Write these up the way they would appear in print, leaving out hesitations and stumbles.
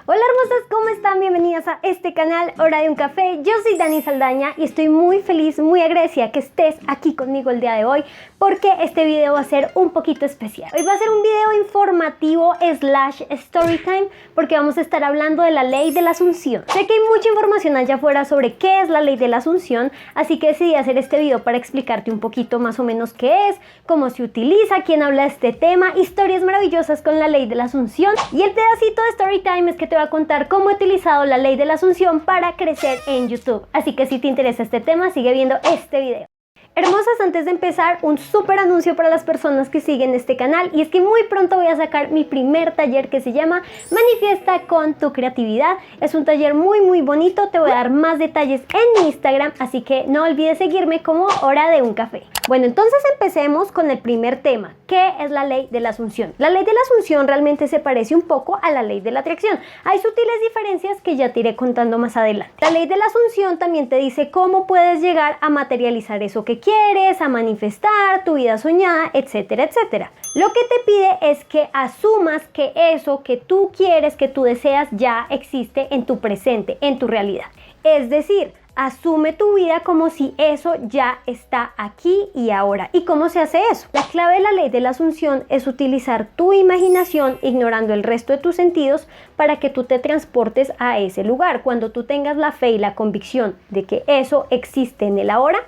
Hola hermosas, ¿cómo están? Bienvenidas a este canal Hora de un Café. Yo soy Dani Saldaña y estoy muy feliz, muy agradecida que estés aquí conmigo el día de hoy porque este video va a ser un poquito especial. Hoy va a ser un video informativo / storytime porque vamos a estar hablando de la ley de la Asunción. Sé que hay mucha información allá afuera sobre qué es la ley de la Asunción, así que decidí hacer este video para explicarte un poquito más o menos qué es, cómo se utiliza, quién habla de este tema, historias maravillosas con la ley de la Asunción, y el pedacito de storytime es que te va a contar cómo he utilizado la ley de la Asunción para crecer en YouTube. Así que si te interesa este tema, sigue viendo este video. Hermosas, antes de empezar, un súper anuncio para las personas que siguen este canal, y es que muy pronto voy a sacar mi primer taller que se llama Manifiesta con tu creatividad. Es un taller muy bonito, te voy a dar más detalles en mi Instagram, así que no olvides seguirme como Hora de un Café. Bueno, entonces empecemos con el primer tema. ¿Qué es la ley de la Asunción? La ley de la Asunción realmente se parece un poco a la ley de la atracción. Hay sutiles diferencias que ya te iré contando más adelante. La ley de la Asunción también te dice cómo puedes llegar a materializar eso que quieres, a manifestar tu vida soñada, etcétera, etcétera. Lo que te pide es que asumas que eso que tú quieres, que tú deseas, ya existe en tu presente, en tu realidad. Es decir, asume tu vida como si eso ya está aquí y ahora. ¿Y cómo se hace eso? La clave de la ley de la Asunción es utilizar tu imaginación ignorando el resto de tus sentidos para que tú te transportes a ese lugar. Cuando tú tengas la fe y la convicción de que eso existe en el ahora,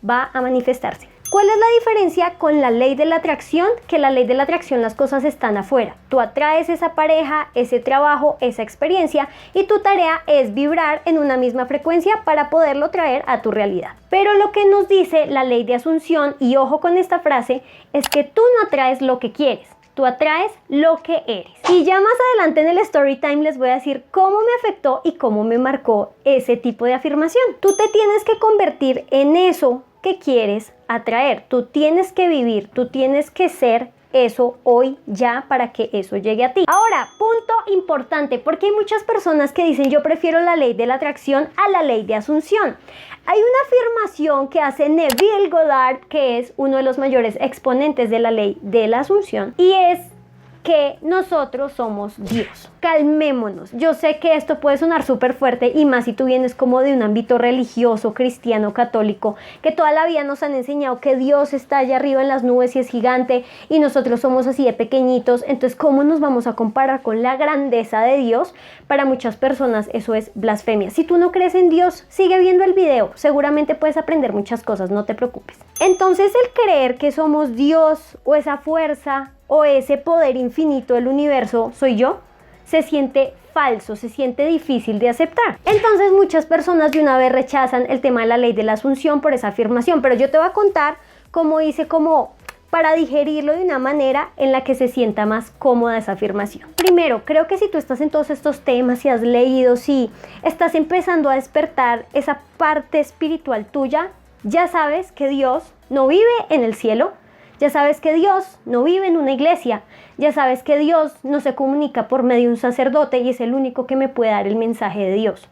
va a manifestarse. ¿Cuál es la diferencia con la ley de la atracción? Que la ley de la atracción, las cosas están afuera. Tú atraes esa pareja, ese trabajo, esa experiencia, y tu tarea es vibrar en una misma frecuencia para poderlo traer a tu realidad. Pero lo que nos dice la ley de Asunción, y ojo con esta frase, es que tú no atraes lo que quieres. Tú atraes lo que eres. Y ya más adelante en el story time les voy a decir cómo me afectó y cómo me marcó ese tipo de afirmación. Tú te tienes que convertir en eso que quieres atraer. Tú tienes que vivir, tú tienes que ser eso hoy ya para que eso llegue a ti. Ahora, punto importante, porque hay muchas personas que dicen yo prefiero la ley de la atracción a la ley de Asunción. Hay una afirmación que hace Neville Goddard, que es uno de los mayores exponentes de la ley de la Asunción, y es que nosotros somos Dios. Calmémonos. Yo sé que esto puede sonar súper fuerte, y más si tú vienes como de un ámbito religioso, cristiano, católico, que toda la vida nos han enseñado que Dios está allá arriba en las nubes y es gigante y nosotros somos así de pequeñitos. Entonces, ¿cómo nos vamos a comparar con la grandeza de Dios? Para muchas personas eso es blasfemia. Si tú no crees en Dios, sigue viendo el video. Seguramente puedes aprender muchas cosas, no te preocupes. Entonces, el creer que somos Dios o esa fuerza o ese poder infinito del universo soy yo, se siente falso, se siente difícil de aceptar. Entonces muchas personas de una vez rechazan el tema de la ley de la Asunción por esa afirmación, pero yo te voy a contar cómo hice como para digerirlo de una manera en la que se sienta más cómoda esa afirmación. Primero, creo que si tú estás en todos estos temas y has leído, si estás empezando a despertar esa parte espiritual tuya, ya sabes que Dios no vive en el cielo. Ya sabes que Dios no vive en una iglesia, ya sabes que Dios no se comunica por medio de un sacerdote y es el único que me puede dar el mensaje de Dios.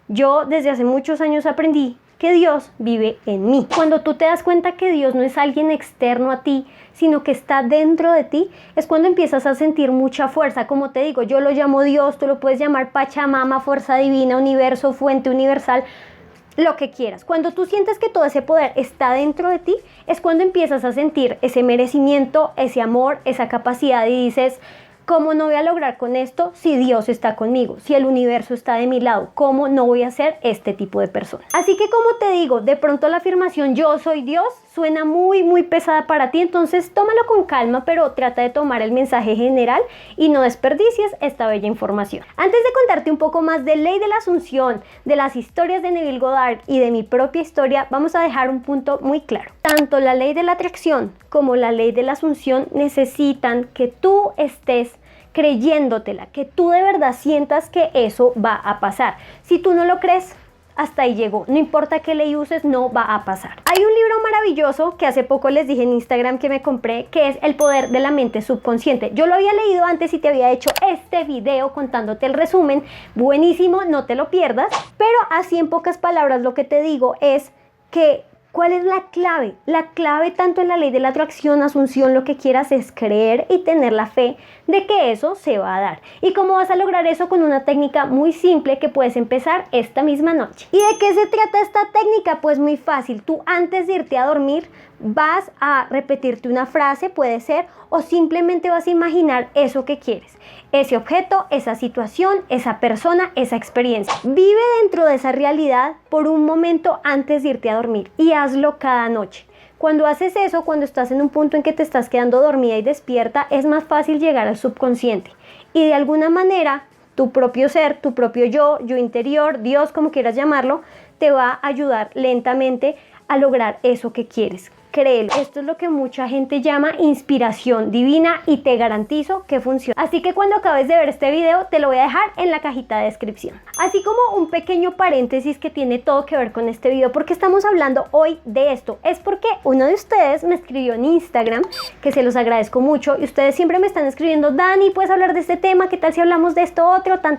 Yo desde hace muchos años aprendí que Dios vive en mí. Cuando tú te das cuenta que Dios no es alguien externo a ti, sino que está dentro de ti, es cuando empiezas a sentir mucha fuerza. Como te digo, yo lo llamo Dios, tú lo puedes llamar Pachamama, fuerza divina, universo, fuente universal, lo que quieras. Cuando tú sientes que todo ese poder está dentro de ti, es cuando empiezas a sentir ese merecimiento, ese amor, esa capacidad, y dices, ¿cómo no voy a lograr con esto si Dios está conmigo? Si el universo está de mi lado, ¿cómo no voy a ser este tipo de persona? Así que, como te digo, de pronto la afirmación yo soy Dios suena muy pesada para ti, entonces tómalo con calma, pero trata de tomar el mensaje general y no desperdicies esta bella información. Antes de contarte un poco más de ley de la Asunción, de las historias de Neville Goddard y de mi propia historia, vamos a dejar un punto muy claro. Tanto la ley de la atracción como la ley de la Asunción necesitan que tú estés creyéndotela, que tú de verdad sientas que eso va a pasar. Si tú no lo crees, hasta ahí llegó. No importa qué ley uses, no va a pasar. Hay un libro maravilloso que hace poco les dije en Instagram que me compré, que es El poder de la mente subconsciente. Yo lo había leído antes y te había hecho este video contándote el resumen. Buenísimo, no te lo pierdas. Pero así en pocas palabras lo que te digo es que ¿Cuál es la clave? La clave tanto en la ley de la atracción, asunción, lo que quieras es creer y tener la fe de que eso se va a dar. ¿Y cómo vas a lograr eso? Con una técnica muy simple que puedes empezar esta misma noche. ¿Y de qué se trata esta técnica? Pues muy fácil. Tú antes de irte a dormir vas a repetirte una frase, puede ser, o simplemente vas a imaginar eso que quieres. Ese objeto, esa situación, esa persona, esa experiencia. Vive dentro de esa realidad por un momento antes de irte a dormir y hazlo cada noche. Cuando haces eso, cuando estás en un punto en que te estás quedando dormida y despierta, es más fácil llegar al subconsciente. Y de alguna manera, tu propio ser, tu propio yo interior, Dios, como quieras llamarlo, te va a ayudar lentamente a lograr eso que quieres. Créelo, esto es lo que mucha gente llama inspiración divina y te garantizo que funciona. Así que cuando acabes de ver este video te lo voy a dejar en la cajita de descripción. Así como un pequeño paréntesis que tiene todo que ver con este video, porque estamos hablando hoy de esto, es porque uno de ustedes me escribió en Instagram, que se los agradezco mucho, y ustedes siempre me están escribiendo: Dani, ¿puedes hablar de este tema? ¿Qué tal si hablamos de esto otro? Tan.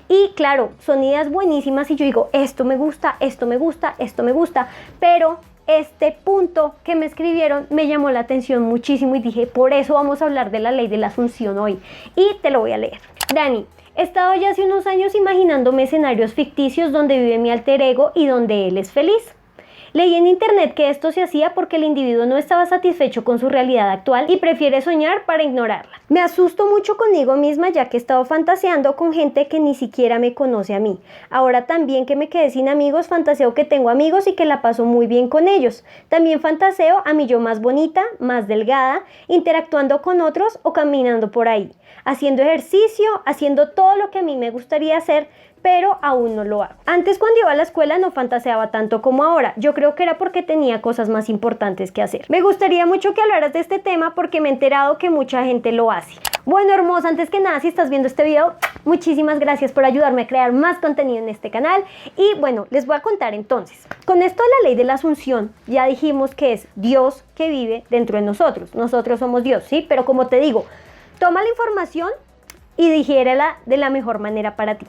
Y claro, son ideas buenísimas y yo digo, esto me gusta, esto me gusta, esto me gusta, pero este punto que me escribieron me llamó la atención muchísimo y dije, por eso vamos a hablar de la ley de la asunción hoy. Y te lo voy a leer. Dani, he estado ya hace unos años imaginándome escenarios ficticios donde vive mi alter ego y donde él es feliz. Leí en internet que esto se hacía porque el individuo no estaba satisfecho con su realidad actual y prefiere soñar para ignorarla. Me asusto mucho conmigo misma ya que he estado fantaseando con gente que ni siquiera me conoce a mí. Ahora también que me quedé sin amigos, fantaseo que tengo amigos y que la paso muy bien con ellos. También fantaseo a mi yo más bonita, más delgada, interactuando con otros o caminando por ahí, haciendo ejercicio, haciendo todo lo que a mí me gustaría hacer, pero aún no lo hago. Antes, cuando iba a la escuela, no fantaseaba tanto como ahora. Yo creo que era porque tenía cosas más importantes que hacer. Me gustaría mucho que hablaras de este tema porque me he enterado que mucha gente lo hace. Bueno, hermosa, antes que nada, si estás viendo este video, muchísimas gracias por ayudarme a crear más contenido en este canal. Y bueno, les voy a contar entonces. Con esto de la ley de la asunción, ya dijimos que es Dios que vive dentro de nosotros. Nosotros somos Dios, ¿sí? Pero como te digo, toma la información y digiérela de la mejor manera para ti.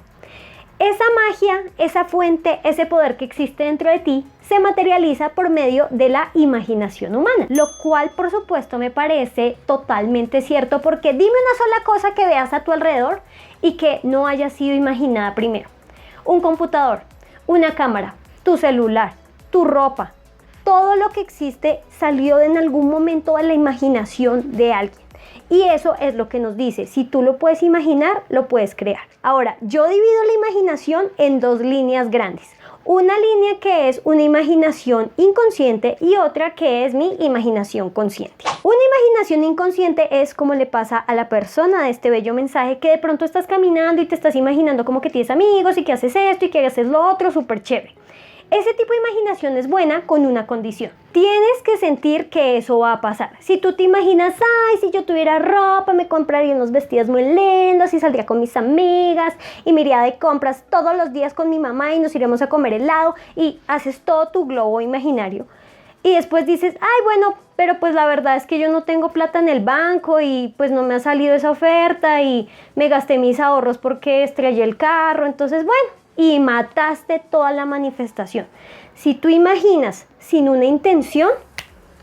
Esa magia, esa fuente, ese poder que existe dentro de ti se materializa por medio de la imaginación humana, lo cual por supuesto me parece totalmente cierto, porque dime una sola cosa que veas a tu alrededor y que no haya sido imaginada primero. Un computador, una cámara, tu celular, tu ropa, todo lo que existe salió en algún momento de la imaginación de alguien. Y eso es lo que nos dice, si tú lo puedes imaginar, lo puedes crear. Ahora, yo divido la imaginación en dos líneas grandes. Una línea que es una imaginación inconsciente y otra que es mi imaginación consciente. Una imaginación inconsciente es como le pasa a la persona de este bello mensaje, que de pronto estás caminando y te estás imaginando como que tienes amigos y que haces esto y que haces lo otro, súper chévere. Ese tipo de imaginación es buena con una condición. Tienes que sentir que eso va a pasar. Si tú te imaginas, ay, si yo tuviera ropa, me compraría unos vestidos muy lindos y saldría con mis amigas y me iría de compras todos los días con mi mamá y nos iríamos a comer helado y haces todo tu globo imaginario. Y después dices, ay, bueno, pero pues la verdad es que yo no tengo plata en el banco y pues no me ha salido esa oferta y me gasté mis ahorros porque estrellé el carro, entonces bueno. Y mataste toda la manifestación. Si tú imaginas sin una intención,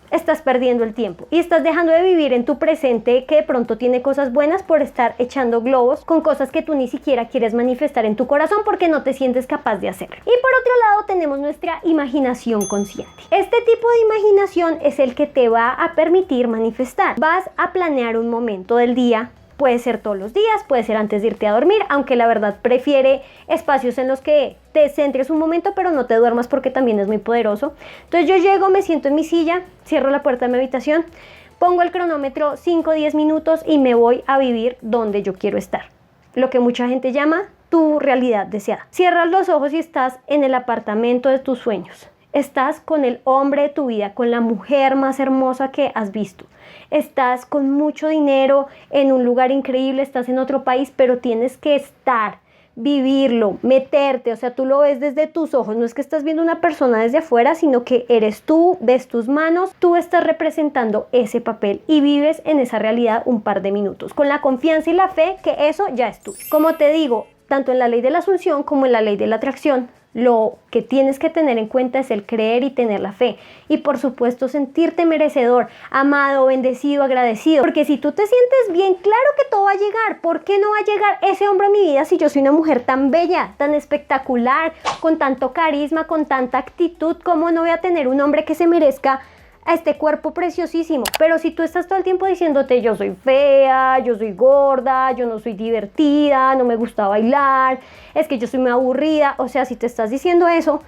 estás perdiendo el tiempo y estás dejando de vivir en tu presente, que de pronto tiene cosas buenas, por estar echando globos con cosas que tú ni siquiera quieres manifestar en tu corazón porque no te sientes capaz de hacerlo. Y por otro lado tenemos nuestra imaginación consciente. Este tipo de imaginación es el que te va a permitir manifestar. Vas a planear un momento del día. Puede ser todos los días, puede ser antes de irte a dormir, aunque la verdad prefiere espacios en los que te centres un momento, pero no te duermas porque también es muy poderoso. Entonces yo llego, me siento en mi silla, cierro la puerta de mi habitación, pongo el cronómetro 5 o 10 minutos y me voy a vivir donde yo quiero estar. Lo que mucha gente llama tu realidad deseada. Cierras los ojos y estás en el apartamento de tus sueños. Estás con el hombre de tu vida, con la mujer más hermosa que has visto. Estás con mucho dinero en un lugar increíble, estás en otro país, pero tienes que estar, vivirlo, meterte, o sea, tú lo ves desde tus ojos, no es que estás viendo una persona desde afuera, sino que eres tú, ves tus manos, tú estás representando ese papel y vives en esa realidad un par de minutos, con la confianza y la fe que eso ya es tuyo. Como te digo, tanto en la ley de la asunción como en la ley de la atracción, lo que tienes que tener en cuenta es el creer y tener la fe. Y por supuesto sentirte merecedor, amado, bendecido, agradecido. Porque si tú te sientes bien, claro que todo va a llegar. ¿Por qué no va a llegar ese hombre a mi vida si yo soy una mujer tan bella, tan espectacular, con tanto carisma, con tanta actitud? ¿Cómo no voy a tener un hombre que se merezca a este cuerpo preciosísimo? Pero si tú estás todo el tiempo diciéndote yo soy fea, yo soy gorda, yo no soy divertida, no me gusta bailar, es que yo soy muy aburrida, o sea, si te estás diciendo eso,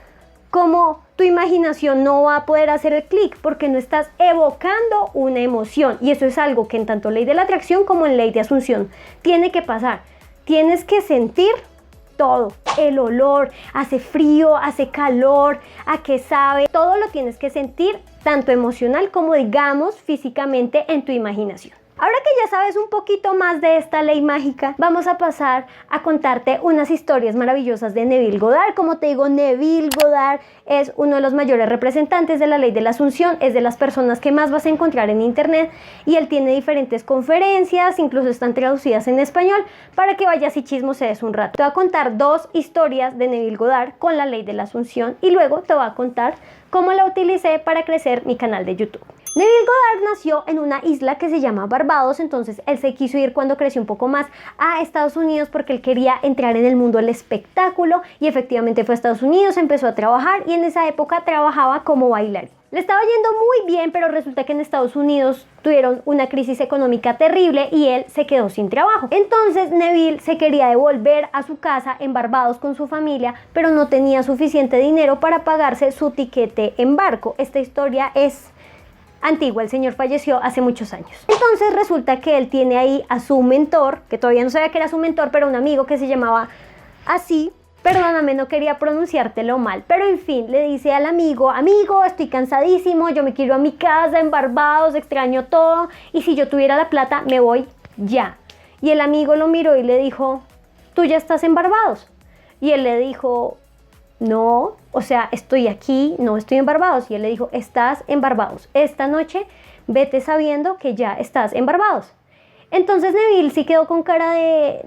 ¿cómo tu imaginación no va a poder hacer el clic? Porque no estás evocando una emoción, y eso es algo que en tanto ley de la atracción como en ley de asunción tiene que pasar. Tienes que sentir todo, el olor, hace frío, hace calor, a qué sabe, todo lo tienes que sentir, tanto emocional como digamos físicamente en tu imaginación. Ahora que ya sabes un poquito más de esta ley mágica, vamos a pasar a contarte unas historias maravillosas de Neville Goddard. Como te digo, Neville Goddard es uno de los mayores representantes de la ley de la asunción, es de las personas que más vas a encontrar en internet y él tiene diferentes conferencias, incluso están traducidas en español, para que vayas y chismosees un rato. Te voy a contar 2 historias de Neville Goddard con la ley de la asunción y luego te voy a contar cómo la utilicé para crecer mi canal de YouTube. Neville Goddard nació en una isla que se llama Barbados, entonces él se quiso ir cuando creció un poco más a Estados Unidos porque él quería entrar en el mundo del espectáculo y efectivamente fue a Estados Unidos, empezó a trabajar y en esa época trabajaba como bailarín. Le estaba yendo muy bien, pero resulta que en Estados Unidos tuvieron una crisis económica terrible y él se quedó sin trabajo. Entonces Neville se quería devolver a su casa en Barbados con su familia, pero no tenía suficiente dinero para pagarse su tiquete en barco. Esta historia es antigua, el señor falleció hace muchos años. Entonces resulta que él tiene ahí a su mentor, que todavía no sabía que era su mentor, pero un amigo que se llamaba así. Perdóname, no quería pronunciártelo mal, pero en fin, le dice al amigo, estoy cansadísimo, yo me quiero a mi casa en Barbados, extraño todo, y si yo tuviera la plata, me voy ya. Y el amigo lo miró y le dijo, ¿tú ya estás en Barbados? Y él le dijo, no, o sea, estoy aquí, no estoy en Barbados. Y él le dijo, estás en Barbados, esta noche vete sabiendo que ya estás en Barbados. Entonces Neville sí quedó con cara de,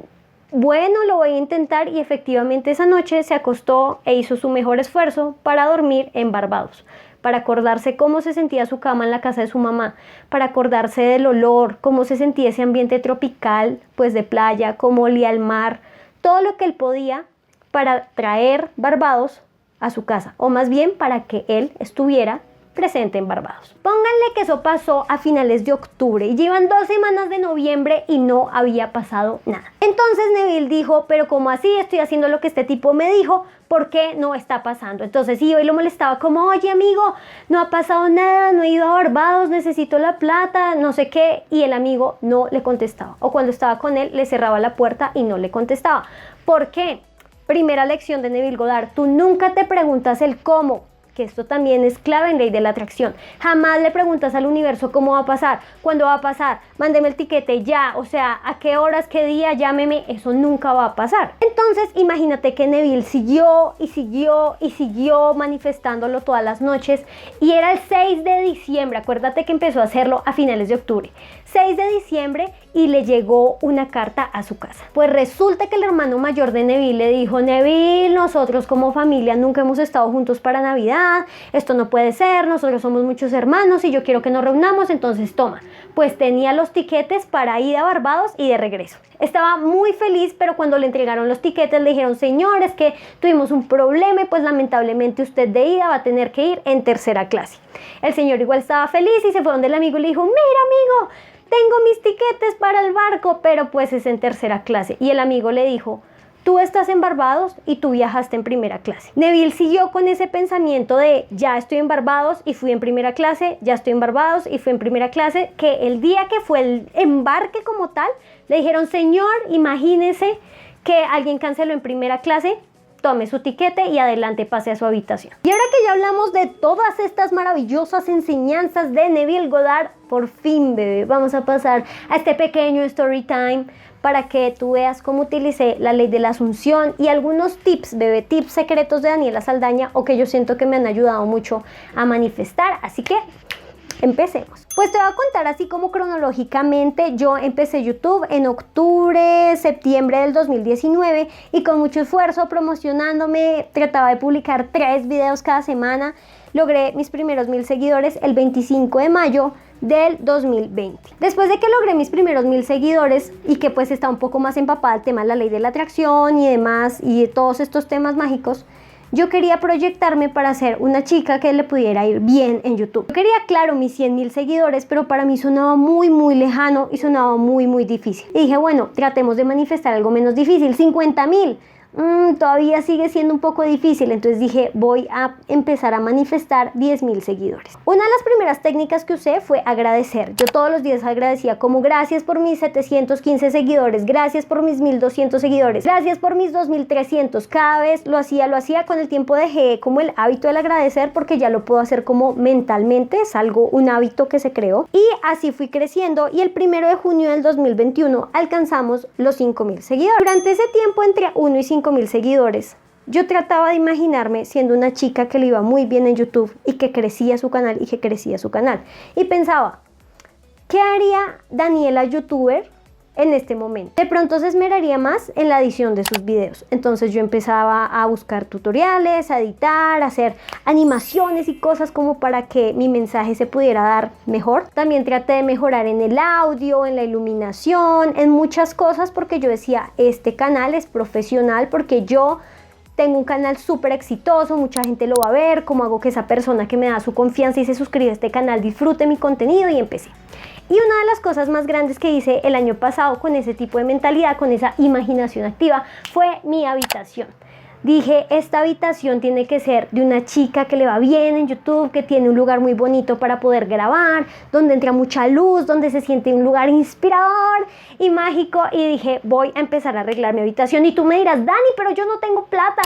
bueno, lo voy a intentar, y efectivamente esa noche se acostó e hizo su mejor esfuerzo para dormir en Barbados, para acordarse cómo se sentía su cama en la casa de su mamá, para acordarse del olor, cómo se sentía ese ambiente tropical, pues de playa, cómo olía el mar, todo lo que él podía para traer Barbados a su casa, o más bien para que él estuviera presente en Barbados. Pónganle que eso pasó a finales de octubre y llevan 2 semanas de noviembre y no había pasado nada. Entonces Neville dijo, pero ¿cómo así? Estoy haciendo lo que este tipo me dijo, ¿por qué no está pasando? Entonces sí, hoy lo molestaba como, oye amigo, no ha pasado nada, no he ido a Barbados, necesito la plata, no sé qué, y el amigo no le contestaba, o cuando estaba con él le cerraba la puerta y no le contestaba. ¿Por qué? Primera lección de Neville Goddard, tú nunca te preguntas el cómo, que esto también es clave en ley de la atracción. Jamás le preguntas al universo cómo va a pasar, cuándo va a pasar, mándeme el tiquete ya, o sea, a qué horas, qué día, llámeme, eso nunca va a pasar. Entonces imagínate que Neville siguió y siguió y siguió manifestándolo todas las noches, y era el 6 de diciembre, acuérdate que empezó a hacerlo a finales de octubre, 6 de diciembre, y le llegó una carta a su casa. Pues resulta que el hermano mayor de Neville le dijo, Neville, nosotros como familia nunca hemos estado juntos para Navidad, esto no puede ser, nosotros somos muchos hermanos y yo quiero que nos reunamos, entonces toma. Pues tenía los tiquetes para ir a Barbados y de regreso. Estaba muy feliz, pero cuando le entregaron los tiquetes le dijeron, señor, es que tuvimos un problema y pues lamentablemente usted de ida va a tener que ir en tercera clase. El señor igual estaba feliz y se fue donde el amigo y le dijo, mira amigo, tengo mis tiquetes para el barco, pero pues es en tercera clase. Y el amigo le dijo, tú estás en Barbados y tú viajaste en primera clase. Neville siguió con ese pensamiento de ya estoy en Barbados y fui en primera clase, ya estoy en Barbados y fui en primera clase, que el día que fue el embarque como tal, le dijeron, señor, imagínese que alguien canceló en primera clase, tome su tiquete y adelante pase a su habitación. Y ahora que ya hablamos de todas estas maravillosas enseñanzas de Neville Goddard, por fin, bebé, vamos a pasar a este pequeño story time para que tú veas cómo utilicé la ley de la asunción y algunos tips, bebé, tips secretos de Daniela Saldaña, o que yo siento que me han ayudado mucho a manifestar. Así que Empecemos. Pues te voy a contar así como cronológicamente. Yo empecé YouTube en octubre, septiembre del 2019 y con mucho esfuerzo promocionándome, trataba de publicar 3 videos cada semana. Logré mis primeros 1000 seguidores el 25 de mayo del 2020. Después de que logré mis primeros 1000 seguidores y que pues está un poco más empapada el tema de la ley de la atracción y demás y de todos estos temas mágicos, yo quería proyectarme para ser una chica que le pudiera ir bien en YouTube. Yo quería, claro, mis 100.000 seguidores, pero para mí sonaba muy lejano y sonaba muy difícil. Y dije, bueno, tratemos de manifestar algo menos difícil. 50.000. Todavía sigue siendo un poco difícil, entonces dije voy a empezar a manifestar 10.000 seguidores. Una de las primeras técnicas que usé fue agradecer. Yo todos los días agradecía como gracias por mis 715 seguidores, gracias por mis 1.200 seguidores, gracias por mis 2.300. Cada vez lo hacía. Con el tiempo dejé como el hábito del agradecer porque ya lo puedo hacer como mentalmente, es un hábito que se creó y así fui creciendo y el 1 de junio del 2021 alcanzamos los 5.000 seguidores. Durante ese tiempo entre 1 y 5.000 seguidores, yo trataba de imaginarme siendo una chica que le iba muy bien en YouTube y que crecía su canal y pensaba, ¿qué haría Daniela YouTuber en este momento? De pronto se esmeraría más en la edición de sus videos. Entonces yo empezaba a buscar tutoriales, a editar, a hacer animaciones y cosas como para que mi mensaje se pudiera dar mejor. También traté de mejorar en el audio, en la iluminación, en muchas cosas porque yo decía, este canal es profesional porque yo tengo un canal súper exitoso, mucha gente lo va a ver, cómo hago que esa persona que me da su confianza y se suscribe a este canal disfrute mi contenido y empecé. Y una de las cosas más grandes que hice el año pasado con ese tipo de mentalidad, con esa imaginación activa, fue mi habitación. Dije, esta habitación tiene que ser de una chica que le va bien en YouTube, que tiene un lugar muy bonito para poder grabar, donde entra mucha luz, donde se siente un lugar inspirador y mágico. Y dije, voy a empezar a arreglar mi habitación. Y tú me dirás, Dani, pero yo no tengo plata.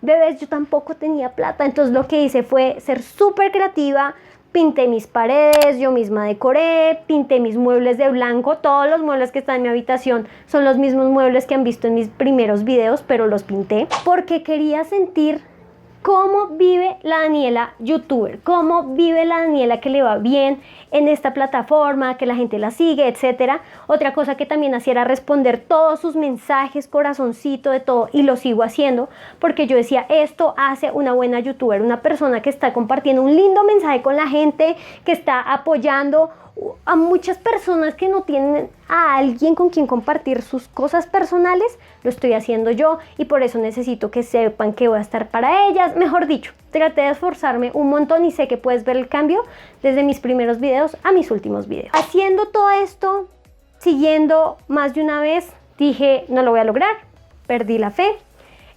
Bebés, yo tampoco tenía plata. Entonces lo que hice fue ser súper creativa. Pinté mis paredes, yo misma decoré, pinté mis muebles de blanco. Todos los muebles que están en mi habitación son los mismos muebles que han visto en mis primeros videos, pero los pinté porque quería sentir cómo vive la Daniela YouTuber, cómo vive la Daniela que le va bien en esta plataforma, que la gente la sigue, etc. Otra cosa que también hacía era responder todos sus mensajes, corazoncito, de todo, y lo sigo haciendo porque yo decía, esto hace una buena YouTuber, una persona que está compartiendo un lindo mensaje con la gente, que está apoyando a muchas personas que no tienen a alguien con quien compartir sus cosas personales. Lo estoy haciendo yo y por eso necesito que sepan que voy a estar para ellas. Mejor dicho, traté de esforzarme un montón y sé que puedes ver el cambio desde mis primeros videos a mis últimos videos. Haciendo todo esto, siguiendo más de una vez, dije, no lo voy a lograr, perdí la fe.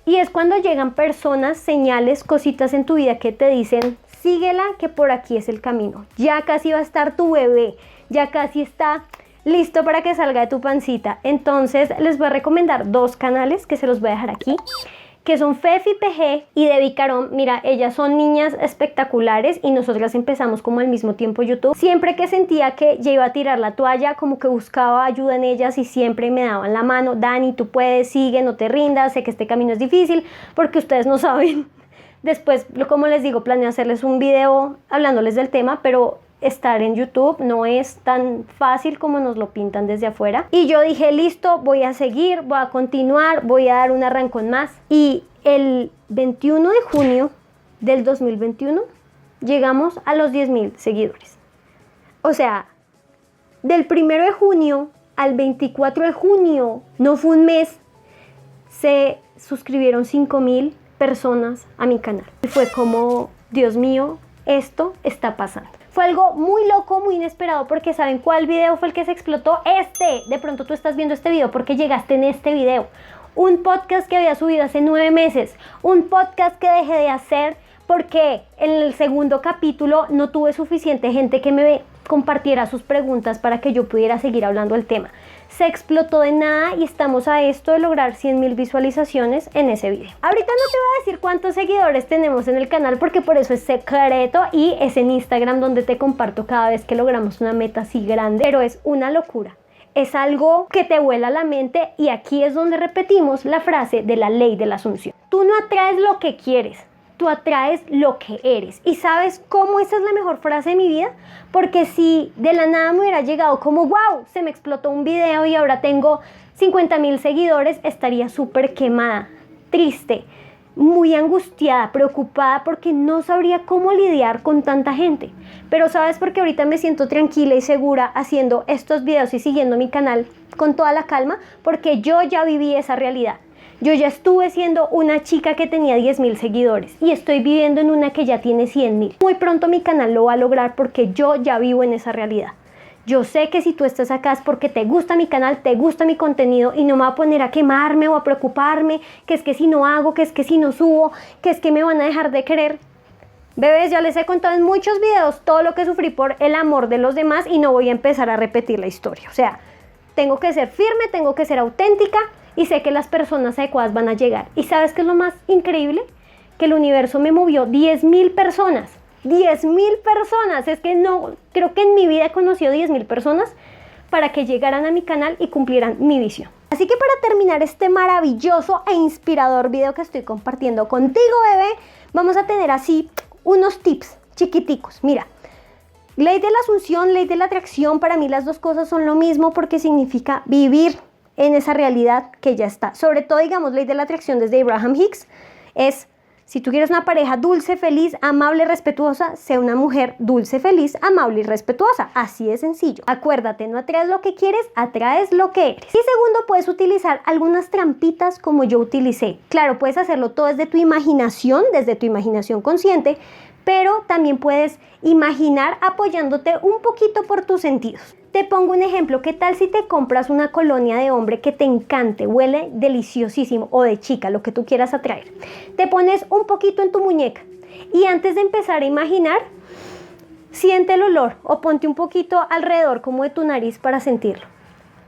Y es cuando llegan personas, señales, cositas en tu vida que te dicen, síguela, que por aquí es el camino. Ya casi va a estar tu bebé, ya casi está listo para que salga de tu pancita. Entonces les voy a recomendar 2 canales que se los voy a dejar aquí, que son Fefi PG y Debbie Carón. Mira, ellas son niñas espectaculares y nosotras empezamos como al mismo tiempo YouTube. Siempre que sentía que ya iba a tirar la toalla, como que buscaba ayuda en ellas y siempre me daban la mano. Dani, tú puedes, sigue, no te rindas, sé que este camino es difícil porque ustedes no saben. Después, como les digo, planeo hacerles un video hablándoles del tema, pero estar en YouTube no es tan fácil como nos lo pintan desde afuera. Y yo dije, listo, voy a seguir, voy a continuar, voy a dar un arrancón más. Y el 21 de junio del 2021 llegamos a los 10.000 seguidores. O sea, del 1 de junio al 24 de junio, no fue un mes, se suscribieron 5.000 personas a mi canal. Y fue como, Dios mío, esto está pasando. Fue algo muy loco, muy inesperado, porque ¿saben cuál video fue el que se explotó? De pronto tú estás viendo este video porque llegaste en este video. Un podcast que había subido hace 9 meses. Un podcast que dejé de hacer porque en el segundo capítulo no tuve suficiente gente que me compartiera sus preguntas para que yo pudiera seguir hablando del tema. Se explotó de nada y estamos a esto de lograr 100.000 visualizaciones en ese video. Ahorita no te voy a decir cuántos seguidores tenemos en el canal porque por eso es secreto y es en Instagram donde te comparto cada vez que logramos una meta así grande, pero es una locura. Es algo que te vuela la mente y aquí es donde repetimos la frase de la ley de la asunción. Tú no atraes lo que quieres, tú atraes lo que eres. ¿Y sabes cómo esa es la mejor frase de mi vida? Porque si de la nada me hubiera llegado como, wow, se me explotó un video y ahora tengo 50,000 seguidores, estaría súper quemada, triste, muy angustiada, preocupada porque no sabría cómo lidiar con tanta gente. Pero ¿sabes por qué ahorita me siento tranquila y segura haciendo estos videos y siguiendo mi canal con toda la calma? Porque yo ya viví esa realidad. Yo ya estuve siendo una chica que tenía 10,000 seguidores y estoy viviendo en una que ya tiene 100,000. Muy pronto mi canal lo va a lograr porque yo ya vivo en esa realidad. Yo sé que si tú estás acá es porque te gusta mi canal, te gusta mi contenido y no me voy a poner a quemarme o a preocuparme, que es que si no hago, que es que si no subo, que es que me van a dejar de querer. Bebés, ya les he contado en muchos videos todo lo que sufrí por el amor de los demás y no voy a empezar a repetir la historia. O sea, tengo que ser firme, tengo que ser auténtica y sé que las personas adecuadas van a llegar. ¿Y sabes qué es lo más increíble? Que el universo me movió 10,000 personas. 10,000 personas, es que no, creo que en mi vida he conocido 10,000 personas para que llegaran a mi canal y cumplieran mi visión. Así que para terminar este maravilloso e inspirador video que estoy compartiendo contigo, bebé, vamos a tener así unos tips chiquiticos. Mira, ley de la asunción, ley de la atracción, para mí las dos cosas son lo mismo porque significa vivir en esa realidad que ya está. Sobre todo, digamos, ley de la atracción desde Abraham Hicks es: si tú quieres una pareja dulce, feliz, amable, respetuosa, sé una mujer dulce, feliz, amable y respetuosa. Así de sencillo. Acuérdate, no atraes lo que quieres, atraes lo que eres. Y segundo, puedes utilizar algunas trampitas como yo utilicé. Claro, puedes hacerlo todo desde tu imaginación consciente, pero también puedes imaginar apoyándote un poquito por tus sentidos. Te pongo un ejemplo. ¿Qué tal si te compras una colonia de hombre que te encante, huele deliciosísimo, o de chica, lo que tú quieras atraer? Te pones un poquito en tu muñeca y antes de empezar a imaginar, siente el olor o ponte un poquito alrededor como de tu nariz para sentirlo.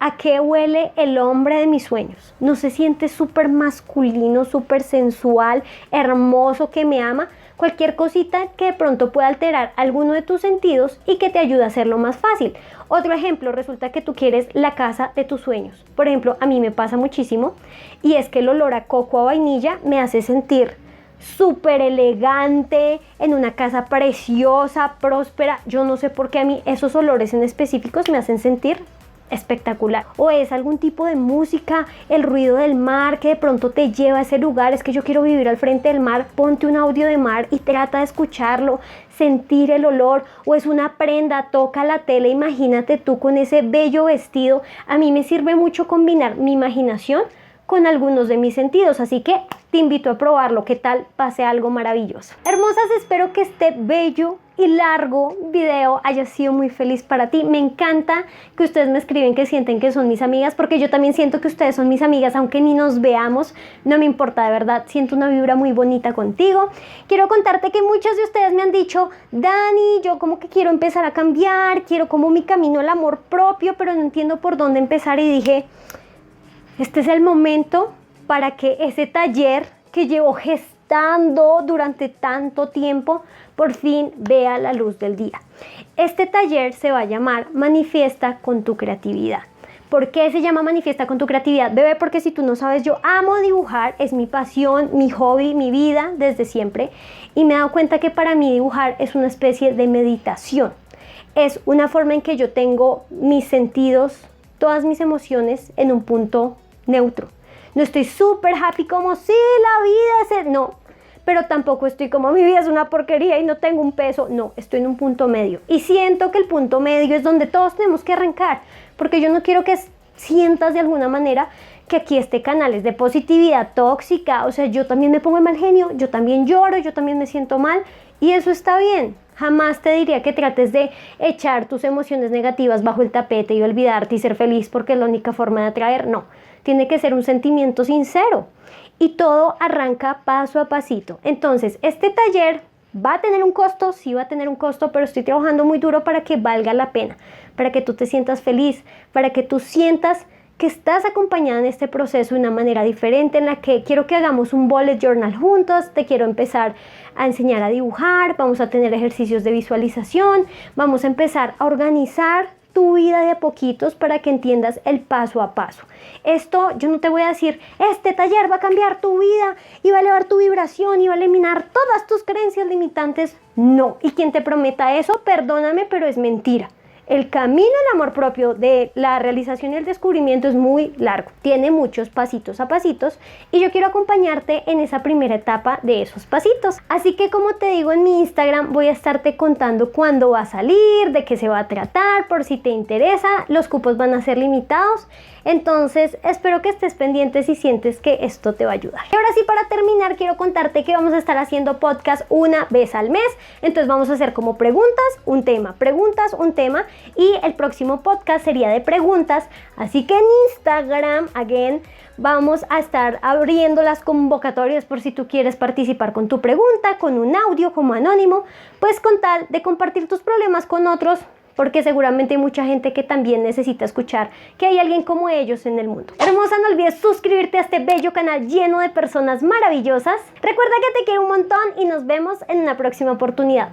¿A qué huele el hombre de mis sueños? ¿No se siente súper masculino, súper sensual, hermoso, que me ama? Cualquier cosita que de pronto pueda alterar alguno de tus sentidos y que te ayude a hacerlo más fácil. Otro ejemplo, resulta que tú quieres la casa de tus sueños. Por ejemplo, a mí me pasa muchísimo y es que el olor a coco a vainilla me hace sentir súper elegante, en una casa preciosa, próspera. Yo no sé por qué a mí esos olores en específicos me hacen sentir espectacular. O es algún tipo de música, el ruido del mar que de pronto te lleva a ese lugar. Es que yo quiero vivir al frente del mar. Ponte un audio de mar y trata de escucharlo, sentir el olor. O es una prenda, toca la tela, imagínate tú con ese bello vestido. A mí me sirve mucho combinar mi imaginación con algunos de mis sentidos, así que te invito a probarlo. ¿Qué tal? Pase algo maravilloso. Hermosas, espero que este bello y largo video haya sido muy feliz para ti. Me encanta que ustedes me escriben que sienten que son mis amigas, porque yo también siento que ustedes son mis amigas, aunque ni nos veamos, no me importa, de verdad, siento una vibra muy bonita contigo. Quiero contarte que muchos de ustedes me han dicho: Dani, yo como que quiero empezar a cambiar, quiero como mi camino al amor propio, pero no entiendo por dónde empezar. Y dije, este es el momento para que ese taller que llevo gestando durante tanto tiempo por fin vea la luz del día. Este taller se va a llamar Manifiesta con tu creatividad. ¿Por qué se llama Manifiesta con tu creatividad, bebé? Porque si tú no sabes, yo amo dibujar, es mi pasión, mi hobby, mi vida desde siempre. Y me he dado cuenta que para mí dibujar es una especie de meditación. Es una forma en que yo tengo mis sentidos, todas mis emociones en un punto neutro. No estoy súper happy como sí, la vida es... No, pero tampoco estoy como mi vida es una porquería y no tengo un peso. No, estoy en un punto medio. Y siento que el punto medio es donde todos tenemos que arrancar. Porque yo no quiero que sientas de alguna manera que aquí este canal es de positividad tóxica. O sea, yo también me pongo en mal genio, yo también lloro, yo también me siento mal. Y eso está bien. Jamás te diría que trates de echar tus emociones negativas bajo el tapete y olvidarte y ser feliz porque es la única forma de atraer. No, tiene que ser un sentimiento sincero y todo arranca paso a pasito. Entonces, este taller va a tener un costo, sí va a tener un costo, pero estoy trabajando muy duro para que valga la pena, para que tú te sientas feliz, para que tú sientas que estás acompañada en este proceso de una manera diferente, en la que quiero que hagamos un bullet journal juntos. Te quiero empezar a enseñar a dibujar, vamos a tener ejercicios de visualización, vamos a empezar a organizar tu vida de a poquitos para que entiendas el paso a paso. Esto yo no te voy a decir, este taller va a cambiar tu vida y va a elevar tu vibración y va a eliminar todas tus creencias limitantes. No, y quien te prometa eso, perdóname, pero es mentira. El camino al amor propio de la realización y el descubrimiento es muy largo, tiene muchos pasitos a pasitos y yo quiero acompañarte en esa primera etapa de esos pasitos. Así que como te digo en mi Instagram voy a estarte contando cuándo va a salir, de qué se va a tratar, por si te interesa, los cupos van a ser limitados. Entonces espero que estés pendiente si sientes que esto te va a ayudar. Y ahora sí, para terminar quiero contarte que vamos a estar haciendo podcast una vez al mes. Entonces vamos a hacer como preguntas, un tema y el próximo podcast sería de preguntas. Así que en Instagram, again, vamos a estar abriendo las convocatorias por si tú quieres participar con tu pregunta, con un audio como anónimo, pues con tal de compartir tus problemas con otros, porque seguramente hay mucha gente que también necesita escuchar que hay alguien como ellos en el mundo. Hermosa, no olvides suscribirte a este bello canal lleno de personas maravillosas. Recuerda que te quiero un montón y nos vemos en una próxima oportunidad.